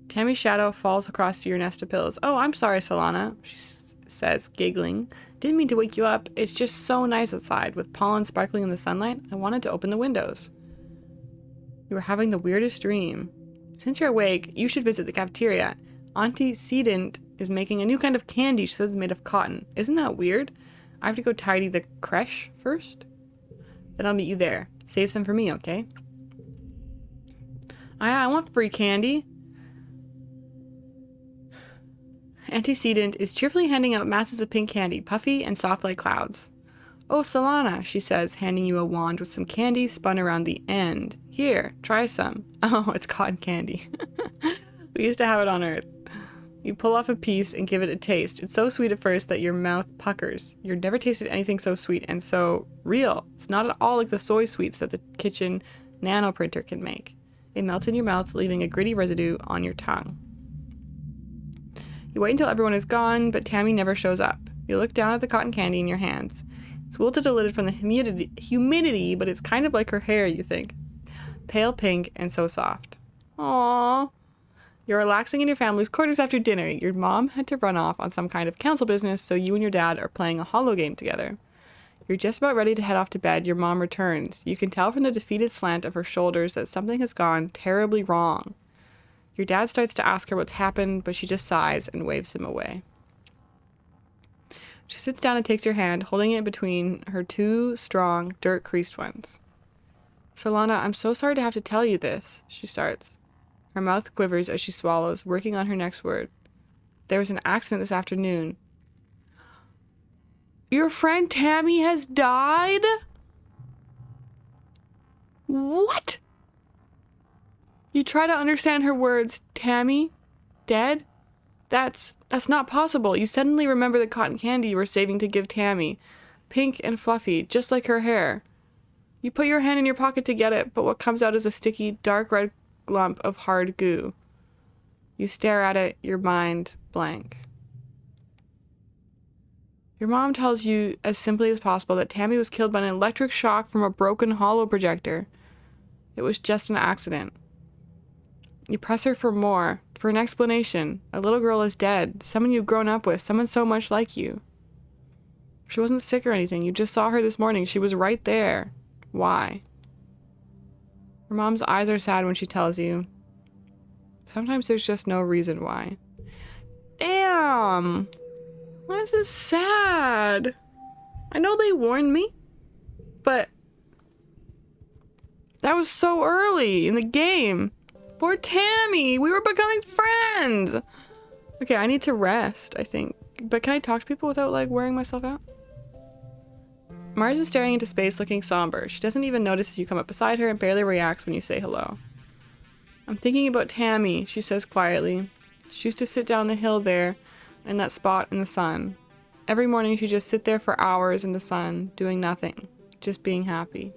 Tammy's shadow falls across your nest of pillows. Oh, I'm sorry, Solana, she says, giggling. Didn't mean to wake you up. It's just so nice outside, with pollen sparkling in the sunlight. I wanted to open the windows. You were having the weirdest dream. Since you're awake, you should visit the cafeteria. Antecedent is making a new kind of candy she says is made of cotton. Isn't that weird? I have to go tidy the creche first. Then I'll meet you there. Save some for me, okay? I want free candy. Antecedent is cheerfully handing out masses of pink candy, puffy and soft like clouds. Oh, Solana, she says, handing you a wand with some candy spun around the end. Here, try some. Oh, it's cotton candy. We used to have it on Earth. You pull off a piece and give it a taste. It's so sweet at first that your mouth puckers. You've never tasted anything so sweet and so real. It's not at all like the soy sweets that the kitchen nano printer can make. It melts in your mouth, leaving a gritty residue on your tongue. You wait until everyone is gone, but Tammy never shows up. You look down at the cotton candy in your hands. It's wilted a little from the humidity, but it's kind of like her hair, you think. Pale pink and so soft. Aww. You're relaxing in your family's quarters after dinner. Your mom had to run off on some kind of council business, so you and your dad are playing a holo game together. You're just about ready to head off to bed. Your mom returns. You can tell from the defeated slant of her shoulders that something has gone terribly wrong. Your dad starts to ask her what's happened, but she just sighs and waves him away. She sits down and takes your hand, holding it between her two strong, dirt-creased ones. Solana, I'm so sorry to have to tell you this, she starts. Her mouth quivers as she swallows, working on her next word. There was an accident this afternoon. Your friend Tammy has died? What? You try to understand her words. Tammy? Dead? That's not possible. You suddenly remember the cotton candy you were saving to give Tammy. Pink and fluffy, just like her hair. You put your hand in your pocket to get it, but what comes out is a sticky, dark red lump of hard goo. You stare at it, your mind blank. Your mom tells you as simply as possible that Tammy was killed by an electric shock from a broken holo projector. It was just an accident. You press her for more, for an explanation. A little girl is dead, someone you've grown up with, someone so much like you. She wasn't sick or anything. You just saw her this morning. She was right there. Why? Her mom's eyes are sad when she tells you. Sometimes there's just no reason why. Damn! This is sad. I know they warned me, but that was so early in the game. Poor Tammy! We were becoming friends! Okay, I need to rest, I think. But can I talk to people without, like, wearing myself out? Mars is staring into space looking somber. She doesn't even notice as you come up beside her and barely reacts when you say hello. I'm thinking about Tammy, she says quietly. She used to sit down the hill there in that spot in the sun. Every morning she'd just sit there for hours in the sun, doing nothing, just being happy.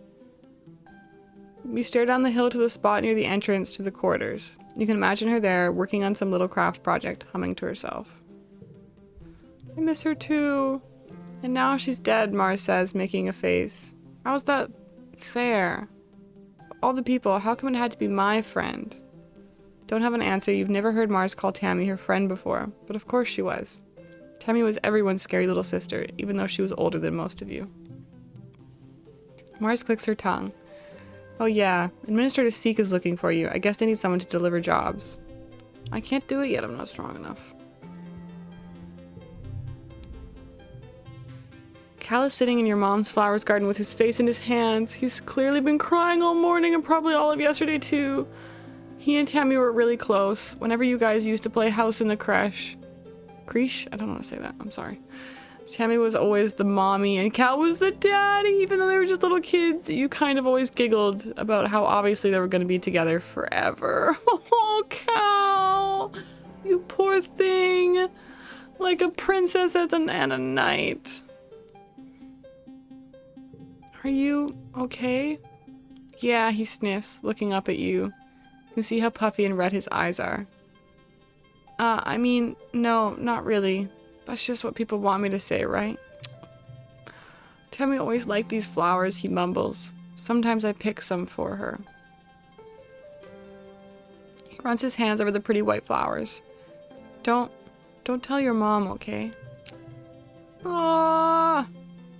You stare down the hill to the spot near the entrance to the quarters. You can imagine her there, working on some little craft project, humming to herself. I miss her too. And now she's dead, Mars says, making a face. How's that fair? All the people, how come it had to be my friend? Don't have an answer. You've never heard Mars call Tammy her friend before, but of course she was. Tammy was everyone's scary little sister, even though she was older than most of you. Mars clicks her tongue. Oh yeah, Administrator Seek is looking for you. I guess they need someone to deliver jobs. I can't do it yet, I'm not strong enough. Cal is sitting in your mom's flowers garden with his face in his hands. He's clearly been crying all morning and probably all of yesterday too. He and Tammy were really close. Whenever you guys used to play house in the creche. Creche? I don't want to say that, I'm sorry. Tammy was always the mommy and Cal was the daddy, even though they were just little kids. You kind of always giggled about how obviously they were going to be together forever. Oh, Cal! You poor thing. Like a princess and a knight. Are you okay? Yeah, he sniffs, looking up at you. You can see how puffy and red his eyes are. I mean, no, not really. That's just what people want me to say, right? Tammy always liked these flowers, he mumbles. Sometimes I pick some for her. He runs his hands over the pretty white flowers. Don't tell your mom, okay? Ah!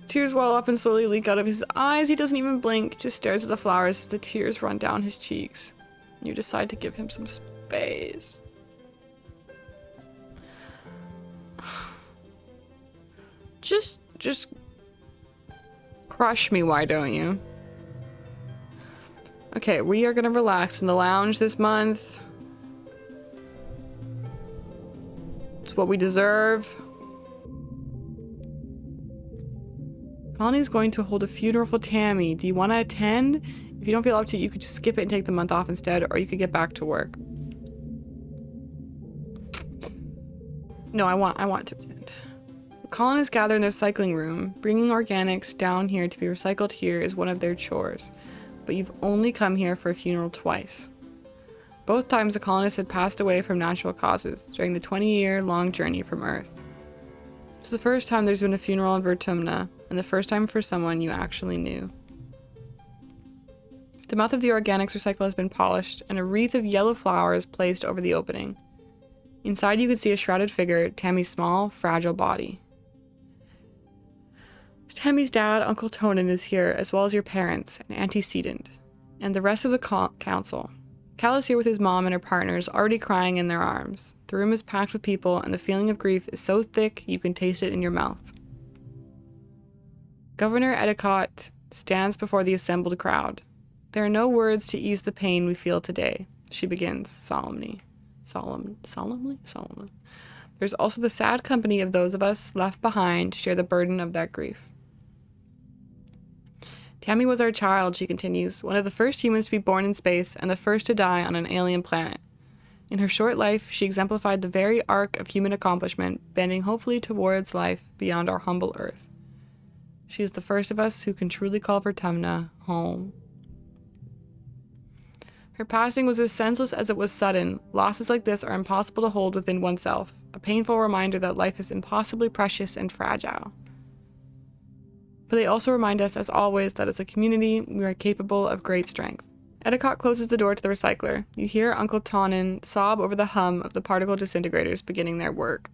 Tears well up and slowly leak out of his eyes. He doesn't even blink, just stares at the flowers as the tears run down his cheeks. You decide to give him some space. Just crush me, why don't you? Okay, we are gonna relax in the lounge this month. It's what we deserve. Colony is going to hold a funeral for Tammy. Do you want to attend? If you don't feel up to it, you could just skip it and take the month off instead, or you could get back to work. No, I want to attend. The colonists gather in their cycling room. Bringing organics down here to be recycled here is one of their chores. But you've only come here for a funeral twice. Both times the colonists had passed away from natural causes during the 20-year-long journey from Earth. It's the first time there's been a funeral in Vertumna, and the first time for someone you actually knew. The mouth of the organics recycle has been polished, and a wreath of yellow flowers placed over the opening. Inside you can see a shrouded figure, Tammy's small, fragile body. Tammy's dad, Uncle Tonin, is here, as well as your parents, and antecedent, and the rest of the council. Cal is here with his mom and her partners, already crying in their arms. The room is packed with people, and the feeling of grief is so thick you can taste it in your mouth. Governor Edicott stands before the assembled crowd. There are no words to ease the pain we feel today, she begins solemnly. Solemnly? There's also the sad company of those of us left behind to share the burden of that grief. Tammy was our child, she continues, one of the first humans to be born in space and the first to die on an alien planet. In her short life, she exemplified the very arc of human accomplishment, bending hopefully towards life beyond our humble Earth. She is the first of us who can truly call Vertumna home. Her passing was as senseless as it was sudden. Losses like this are impossible to hold within oneself, a painful reminder that life is impossibly precious and fragile. But they also remind us, as always, that as a community, we are capable of great strength. Edicott closes the door to the recycler. You hear Uncle Tonin sob over the hum of the particle disintegrators beginning their work.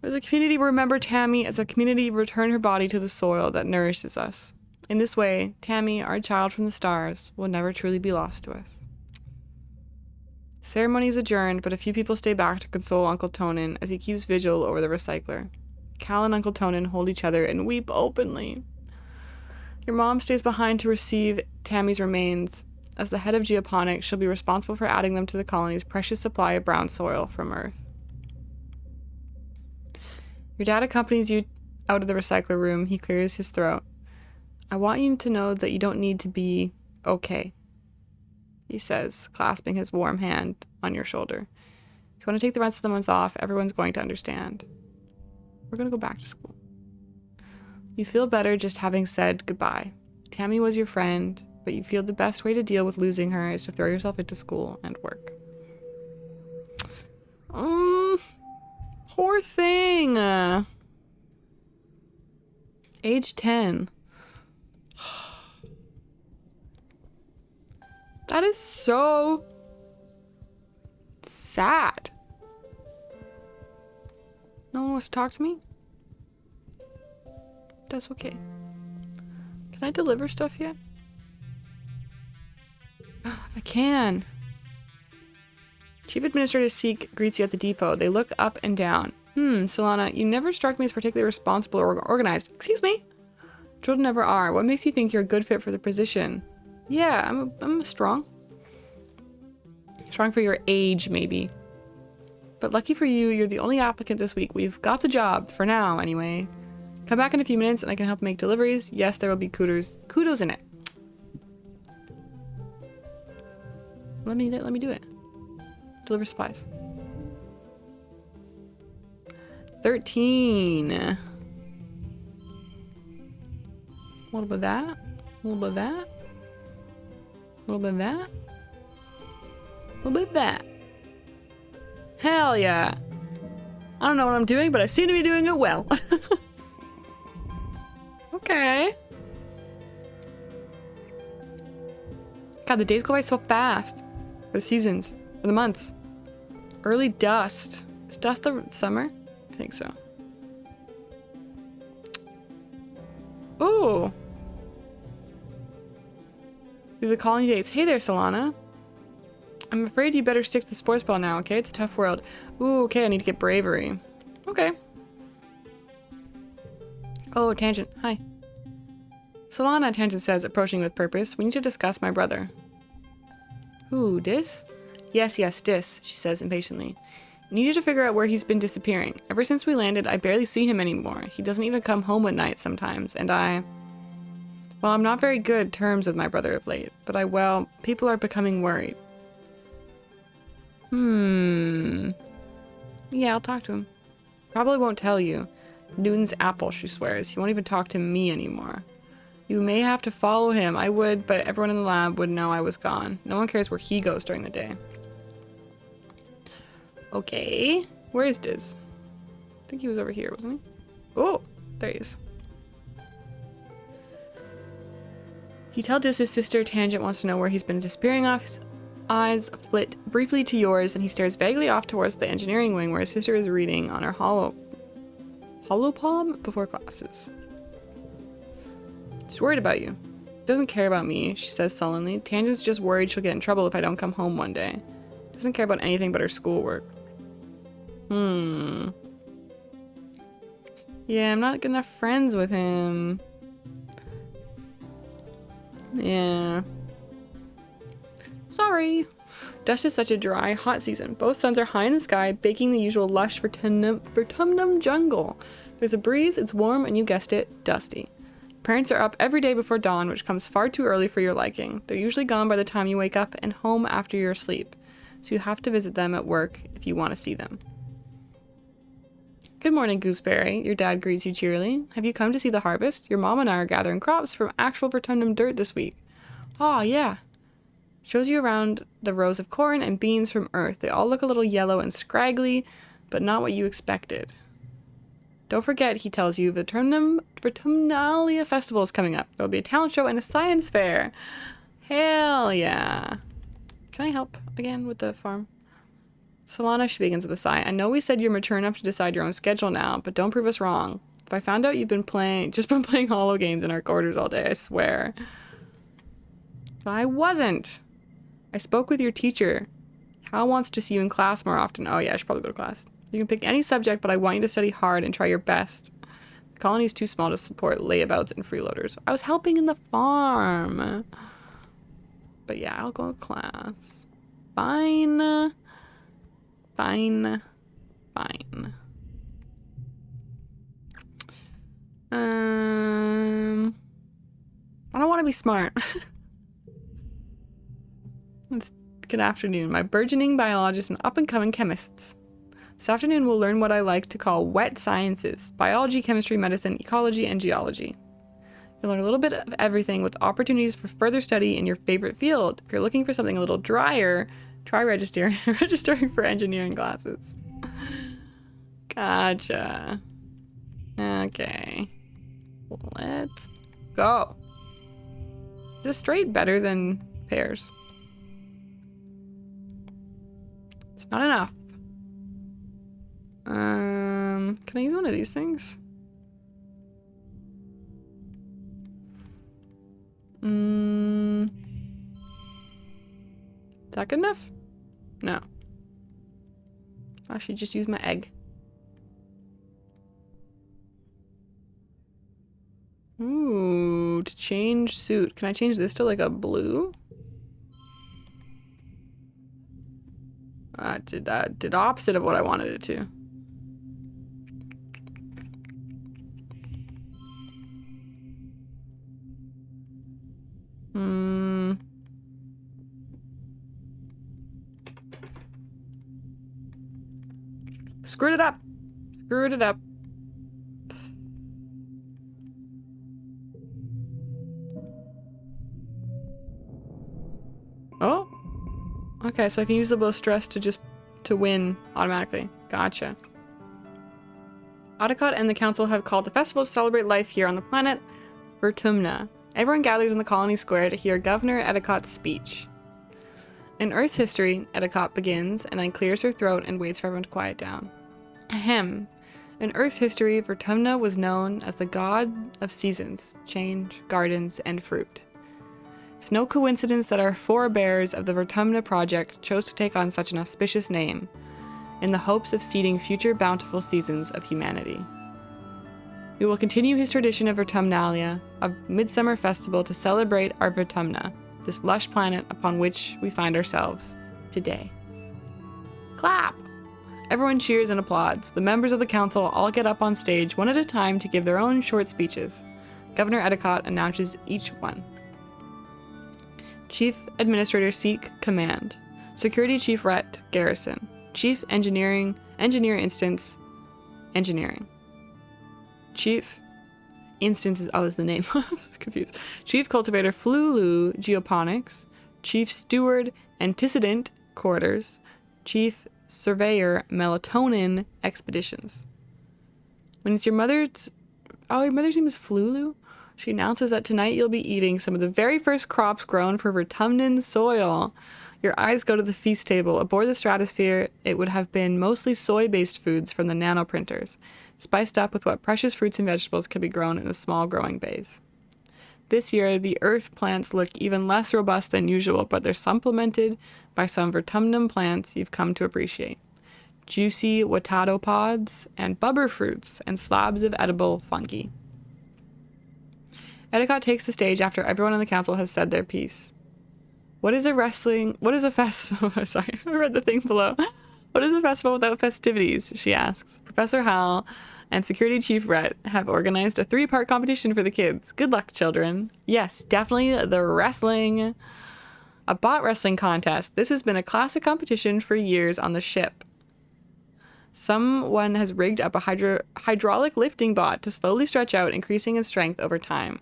As a community, we remember Tammy. As a community, we return her body to the soil that nourishes us. In this way, Tammy, our child from the stars, will never truly be lost to us. Ceremony is adjourned, but a few people stay back to console Uncle Tonin as he keeps vigil over the recycler. Cal and Uncle Tonin hold each other and weep openly. Your mom stays behind to receive Tammy's remains. As the head of geoponics, she'll be responsible for adding them to the colony's precious supply of brown soil from Earth. Your dad accompanies you out of the recycler room. He clears his throat. I want you to know that you don't need to be okay, he says, clasping his warm hand on your shoulder. If you want to take the rest of the month off, everyone's going to understand. We're going to go back to school. You feel better just having said goodbye. Tammy was your friend, but you feel the best way to deal with losing her is to throw yourself into school and work. Poor thing. Age 10. That is so sad. No one wants to talk to me? That's okay. Can I deliver stuff yet? I can. Chief Administrator Seek greets you at the depot. They look up and down. Solana, you never struck me as particularly responsible or organized. Excuse me? Children never are. What makes you think you're a good fit for the position? Yeah, I'm strong. Strong for your age, maybe. But lucky for you, you're the only applicant this week. We've got the job, for now, anyway. Come back in a few minutes and I can help make deliveries. Yes, there will be kudos in it. Let me do it. Deliver supplies. 13. A little bit of that. A little bit of that. A little bit of that. A little bit of that. Hell yeah. I don't know what I'm doing, but I seem to be doing it well. Okay. God, the days go by so fast. Or the seasons. Or the months. Early dust. Is dust the summer? I think so. Ooh. Through the colony dates. Hey there, Solana. I'm afraid you better stick to the sports ball now, okay? It's a tough world. Ooh, okay, I need to get bravery. Okay. Oh, Tangent. Hi. Solana, Tangent says, approaching with purpose. We need to discuss my brother. Who, Dis? Yes, Dis, she says impatiently. I need you to figure out where he's been disappearing. Ever since we landed, I barely see him anymore. He doesn't even come home at night sometimes, and well, I'm not very good terms with my brother of late, but people are becoming worried. Yeah, I'll talk to him. Probably won't tell you. Newton's apple, she swears. He won't even talk to me anymore. You may have to follow him. I would, but everyone in the lab would know I was gone. No one cares where he goes during the day. Okay. Where is Diz? I think he was over here, wasn't he? Oh, there he is. You tell Diz's sister Tangent wants to know where he's been disappearing off. His eyes flit briefly to yours, and he stares vaguely off towards the engineering wing where his sister is reading on her holopalm before classes. She's worried about you. Doesn't care about me, she says sullenly. Tangent's just worried she'll get in trouble if I don't come home one day. Doesn't care about anything but her schoolwork. Yeah, I'm not good enough friends with him. Yeah. Sorry. Dust is such a dry, hot season. Both suns are high in the sky, baking the usual lush vertumnum jungle. There's a breeze, it's warm, and you guessed it, dusty. Parents are up every day before dawn, which comes far too early for your liking. They're usually gone by the time you wake up and home after you're asleep, so you have to visit them at work if you want to see them. Good morning, Gooseberry. Your dad greets you cheerily. Have you come to see the harvest? Your mom and I are gathering crops from actual Vertumnum dirt this week. Ah, yeah. Shows you around the rows of corn and beans from Earth. They all look a little yellow and scraggly, but not what you expected. Don't forget, he tells you, Vertumnalia Festival is coming up. There'll be a talent show and a science fair. Hell yeah. Can I help again with the farm? Solana, she begins with a sigh. I know we said you're mature enough to decide your own schedule now, but don't prove us wrong. If I found out you've been playing holo games in our quarters all day, I swear. But I wasn't. I spoke with your teacher. Hal wants to see you in class more often. Oh yeah, I should probably go to class. You can pick any subject, but I want you to study hard and try your best. The colony is too small to support layabouts and freeloaders. I was helping in the farm. But yeah, I'll go to class. Fine. Fine. Fine. I don't want to be smart. Good afternoon, my burgeoning biologists and up-and-coming chemists. This afternoon we'll learn what I like to call wet sciences: biology, chemistry, medicine, ecology, and geology. You'll learn a little bit of everything with opportunities for further study in your favorite field. If you're looking for something a little drier, try registering for engineering classes. Gotcha. Okay. Let's go. Is this straight better than pairs? It's not enough. Can I use one of these things? Is that good enough? No. I should just use my egg. Ooh, to change suit. Can I change this to like a blue? Did the opposite of what I wanted it to. Screwed it up. Screwed it up. Oh. Okay, so I can use the blow stress to win automatically. Gotcha. Audicott and the council have called a festival to celebrate life here on the planet Vertumna. Everyone gathers in the colony square to hear Governor Edicott's speech. In Earth's history, Edicott begins and then clears her throat and waits for everyone to quiet down. Ahem. In Earth's history, Vertumna was known as the god of seasons, change, gardens, and fruit. It's no coincidence that our forebears of the Vertumna project chose to take on such an auspicious name, in the hopes of seeding future bountiful seasons of humanity. We will continue his tradition of Vertumnalia, a midsummer festival to celebrate our Vertumna, this lush planet upon which we find ourselves today. Clap! Everyone cheers and applauds. The members of the council all get up on stage one at a time to give their own short speeches. Governor Edicott announces each one. Chief Administrator Seek Command. Security Chief Rhett Garrison. Chief Engineer Instance Engineering. Chief Instance is the name. Confused. Chief Cultivator Flulu Geoponics. Chief Steward Antecedent Quarters. Chief Surveyor Melatonin Expeditions. When it's your mother's name is Flulu? She announces that tonight you'll be eating some of the very first crops grown for Vertumnan soil. Your eyes go to the feast table. Aboard the Stratosphere, it would have been mostly soy-based foods from the nanoprinters, spiced up with what precious fruits and vegetables could be grown in the small growing bays. This year, the Earth plants look even less robust than usual, but they're supplemented by some Vertumnum plants you've come to appreciate. Juicy watado pods and bubber fruits and slabs of edible fungi. Edicott takes the stage after everyone on the council has said their piece. What is a festival? Sorry, I read the thing below. What is a festival without festivities? She asks. Professor Hal and Security Chief Rhett have organized a 3-part competition for the kids. Good luck, children. Yes, definitely the wrestling. A bot wrestling contest. This has been a classic competition for years on the ship. Someone has rigged up a hydraulic lifting bot to slowly stretch out, increasing in strength over time.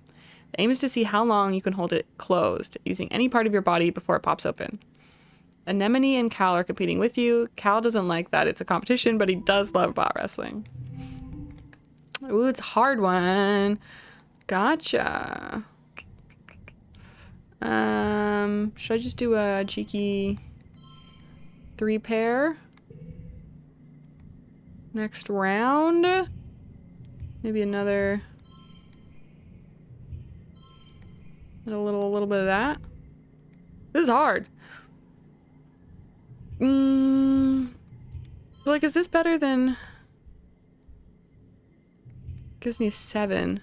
The aim is to see how long you can hold it closed, using any part of your body before it pops open. Anemone and Cal are competing with you. Cal doesn't like that it's a competition, but he does love bot wrestling. Ooh, it's a hard one. Gotcha. Should I just do a cheeky 3-pair? Next round? Maybe another... a little bit of that. This is hard. Like, is this better than... Gives me a 7.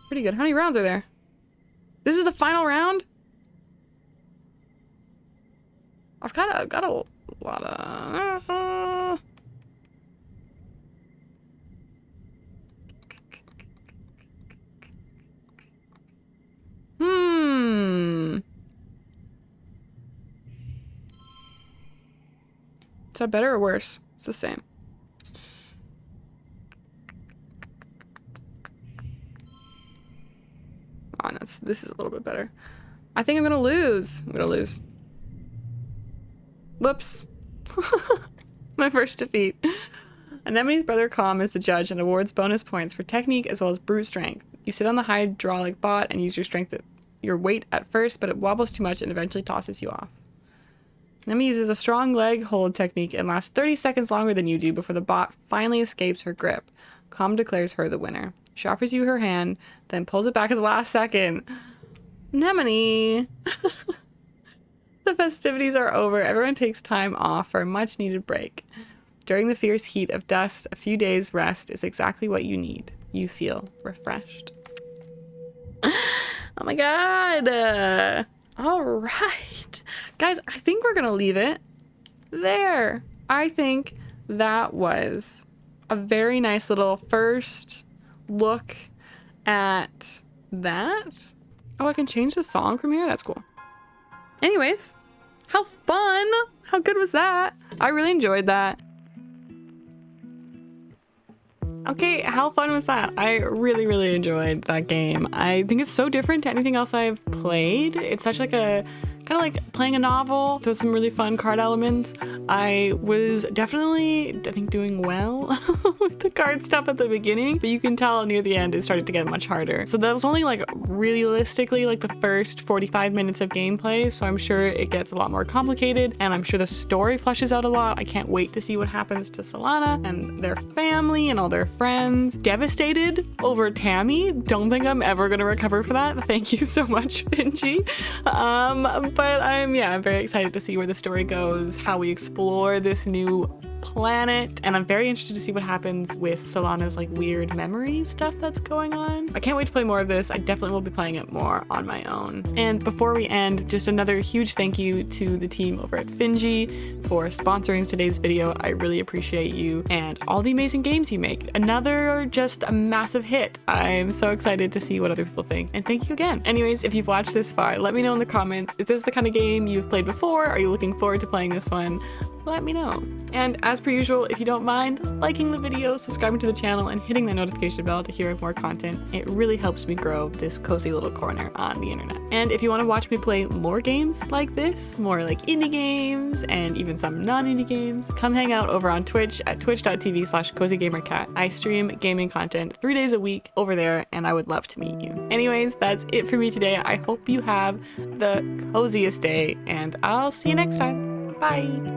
Pretty good. How many rounds are there? This is the final round? I've got a lot of... Is that better or worse? It's the same. Oh, no, this is a little bit better. I think I'm gonna lose. I'm gonna lose. Whoops. My first defeat. Anemone's brother Calm is the judge and awards bonus points for technique as well as brute strength. You sit on the hydraulic bot and use your weight at first, but it wobbles too much and eventually tosses you off. Anemone uses a strong leg hold technique and lasts 30 seconds longer than you do before the bot finally escapes her grip. Calm declares her the winner. She offers you her hand, then pulls it back at the last second. Anemone! The festivities are over. Everyone takes time off for a much-needed break. During the fierce heat of dust, a few days' rest is exactly what you need. You feel refreshed. Oh my god! All right. Guys, I think we're gonna leave it there. I think that was a very nice little first look at that. Oh, I can change the song from here? That's cool. Anyways, how fun! How good was that? I really enjoyed that. Okay, how fun was that? I really enjoyed that game. I think it's so different to anything else I've played. It's such like a kind of like playing a novel. There's some really fun card elements. I was definitely, I think, doing well with the card stuff at the beginning, but you can tell near the end it started to get much harder. So that was only like realistically like the first 45 minutes of gameplay, so I'm sure it gets a lot more complicated, and I'm sure the story fleshes out a lot. I can't wait to see what happens to Solana and their family and all their friends. Devastated over Tammy. Don't think I'm ever gonna recover for that. Thank you so much, FINJI. But I'm very excited to see where the story goes, how we explore this new planet, and I'm very interested to see what happens with Solana's like weird memory stuff that's going on. I can't wait to play more of this. I definitely will be playing it more on my own. And before we end, just another huge thank you to the team over at FINJI for sponsoring today's video. I really appreciate you and all the amazing games you make. Another just a massive hit. I'm so excited to see what other people think, and thank you again. Anyways, if you've watched this far, let me know in the comments, is this the kind of game you've played before? Are you looking forward to playing this one? Let me know. And as per usual, if you don't mind liking the video, subscribing to the channel, and hitting the notification bell to hear more content, it really helps me grow this cozy little corner on the internet. And if you want to watch me play more games like this, more like indie games, and even some non-indie games, come hang out over on Twitch at twitch.tv/cozygamercat. I stream gaming content 3 days a week over there, and I would love to meet you. Anyways, that's it for me today. I hope you have the coziest day, and I'll see you next time. Bye!